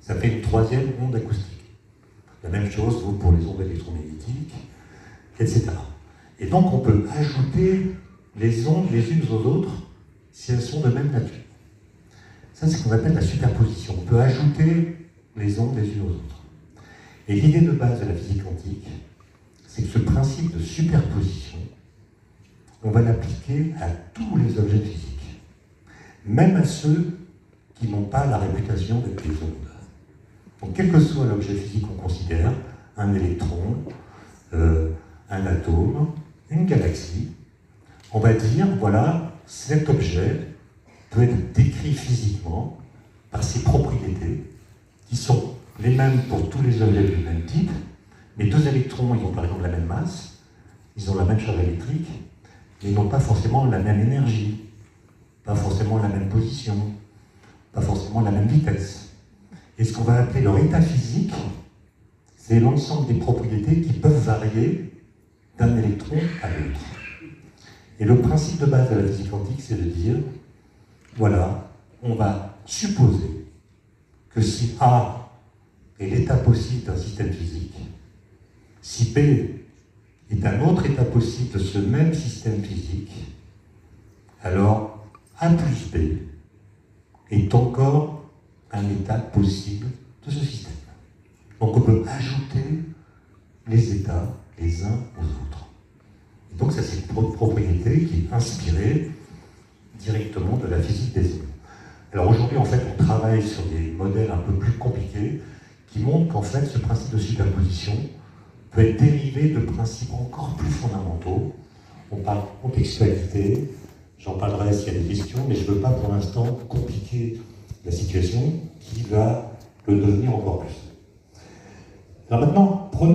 ça fait une troisième onde acoustique. La même chose vaut pour les ondes électromagnétiques, etc. Et donc on peut ajouter les ondes les unes aux autres si elles sont de même nature. Ça, c'est ce qu'on appelle la superposition. On peut ajouter les ondes les unes aux autres. Et l'idée de base de la physique quantique, c'est que ce principe de superposition, on va l'appliquer à tous les objets physiques, même à ceux qui n'ont pas la réputation d'être des ondes. Donc, quel que soit l'objet physique qu'on considère, un électron, un atome, une galaxie, on va dire, voilà, cet objet peut être décrit physiquement par ses propriétés, qui sont les mêmes pour tous les objets du même type. Les deux électrons, ils ont par exemple la même masse, ils ont la même charge électrique, mais ils n'ont pas forcément la même énergie, pas forcément la même position, pas forcément la même vitesse. Et ce qu'on va appeler leur état physique, c'est l'ensemble des propriétés qui peuvent varier d'un électron à l'autre. Et le principe de base de la physique quantique, c'est de dire, voilà, on va supposer que si A est l'état possible d'un système physique, si B est un autre état possible de ce même système physique, alors A plus B est encore un état possible de ce système. Donc on peut ajouter les états les uns aux autres. Et donc ça, c'est une propriété qui est inspirée directement de la physique des ondes. Alors aujourd'hui, en fait, on travaille sur des modèles un peu plus compliqués qui montrent qu'en fait, ce principe de superposition peut être dérivé de principes encore plus fondamentaux. On parle de contextualité, j'en parlerai s'il y a des questions, mais je ne veux pas pour l'instant compliquer la situation qui va le devenir encore plus. Alors maintenant, prenons